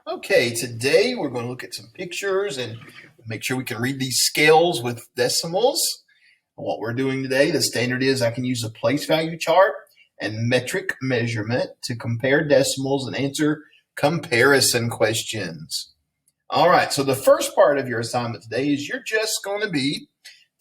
Okay, today we're going to look at some pictures and make sure we can read these scales with decimals. What we're doing today, the standard is I can use a place value chart and metric measurement to compare decimals and answer comparison questions. All right, so the first part of your assignment today is you're just going to be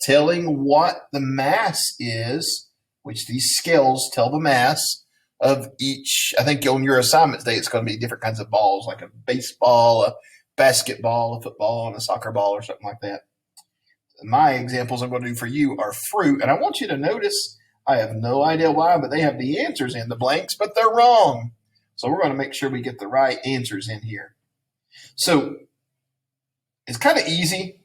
telling what the mass is, which these scales tell the mass of each. I think on your assignment today, it's going to be different kinds of balls, like a baseball, a basketball, a football, and a soccer ball or something like that. My examples I'm going to do for you are fruit. And I want you to notice, I have no idea why, but they have the answers in the blanks, but they're wrong. So we're going to make sure we get the right answers in here. So it's kind of easy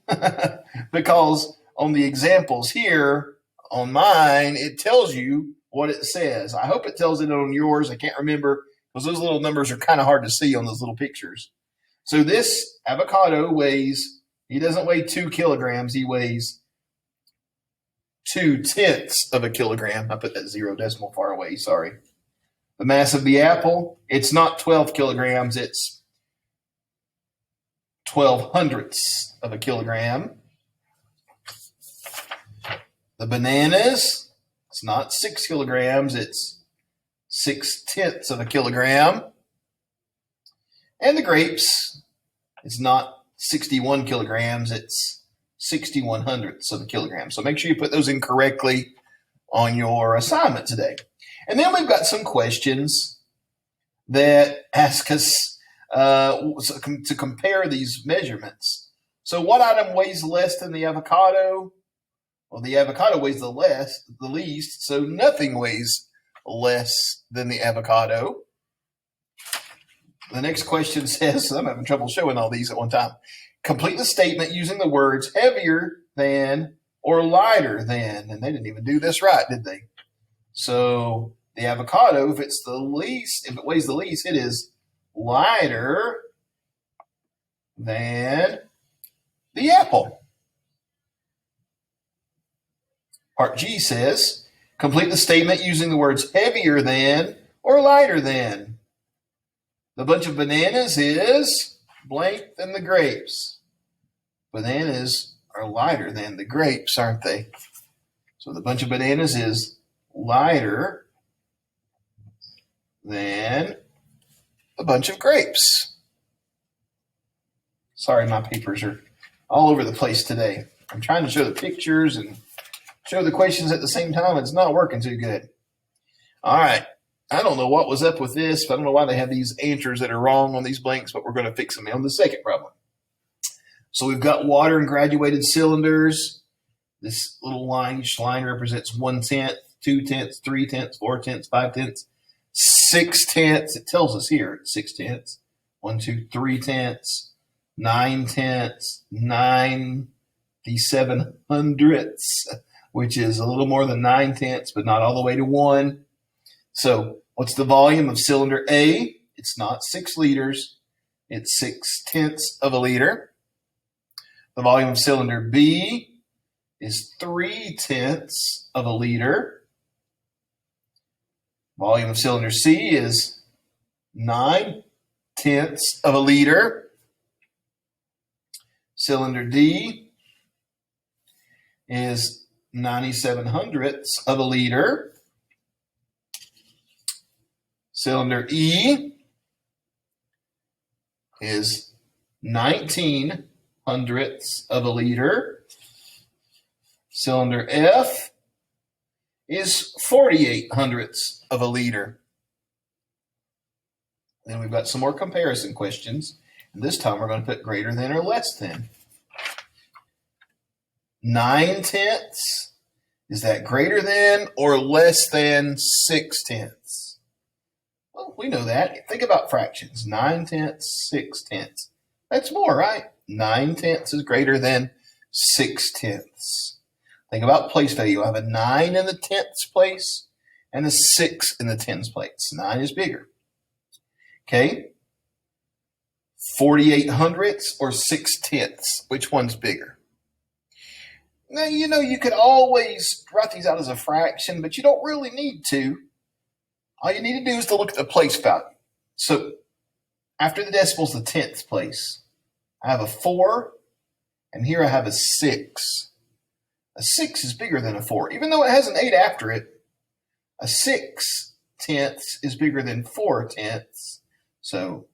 because on the examples here, on mine, it tells you what it says. I hope it tells it on yours. I can't remember because those little numbers are kind of hard to see on those little pictures. So this avocado weighs, he doesn't weigh 2 kilograms. He weighs 0.2 of a kilogram. I put that 0 decimal far away, sorry. The mass of the apple, it's not 12 kilograms. It's 12 hundredths of a kilogram. The bananas, it's not 6 kilograms, it's 0.6 of a kilogram. And the grapes, it's not 61 kilograms, it's 61 hundredths of a kilogram. So make sure you put those in correctly on your assignment today. And then we've got some questions that ask us to compare these measurements. So what item weighs less than the avocado? Well, the avocado weighs the least, so nothing weighs less than the avocado. The next question says, I'm having trouble showing all these at one time. Complete the statement using the words heavier than or lighter than. And they didn't even do this right, did they? So the avocado, if it weighs the least, it is lighter than the apple. Part G says, complete the statement using the words heavier than or lighter than. The bunch of bananas is blank than the grapes. Bananas are lighter than the grapes, aren't they? So the bunch of bananas is lighter than a bunch of grapes. Sorry, my papers are all over the place today. I'm trying to show the pictures and show the questions at the same time. It's not working too good. All right. I don't know what was up with this. I don't know why they have these answers that are wrong on these blanks, but we're going to fix them on the second problem. So we've got water in graduated cylinders. This little line, each line represents 1/10, 2/10, 3/10, 4/10, 5/10, 6/10. It tells us here 6/10. 1, 2, 3/10, 9/10, 97 hundredths, which is a little more than 9/10, but not all the way to 1. So what's the volume of cylinder A? It's not 6 liters. It's 6/10 of a liter. The volume of cylinder B is 3/10 of a liter. Volume of cylinder C is 9/10 of a liter. Cylinder D is 97 hundredths of a liter. Cylinder E is 19 hundredths of a liter. Cylinder F is 48 hundredths of a liter. Then we've got some more comparison questions. And this time we're going to put greater than or less than. 9/10, is that greater than or less than 6/10? Well, we know that. Think about fractions. 9/10, 6/10. That's more, right? 9/10 is greater than 6/10. Think about place value. I have a 9 in the tenths place and a 6 in the tens place. 9 is bigger. Okay? 48 hundredths or 6/10? Which one's bigger? Now, you could always write these out as a fraction, but you don't really need to. All you need to do is to look at the place value. So After the decimals, the tenths place. I have a 4, and here I have a 6. A 6 is bigger than a 4. Even though it has an 8 after it, a 6 tenths is bigger than 4 tenths. So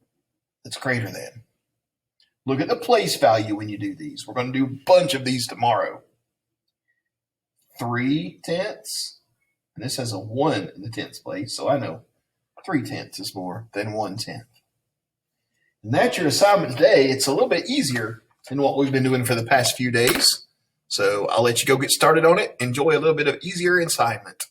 it's greater than. Look at the place value when you do these. We're going to do a bunch of these tomorrow. 3 tenths. And this has a 1 in the tenths place. So I know 3 tenths is more than 1 tenth. And that's your assignment today. It's a little bit easier than what we've been doing for the past few days. So I'll let you go get started on it. Enjoy a little bit of easier assignment.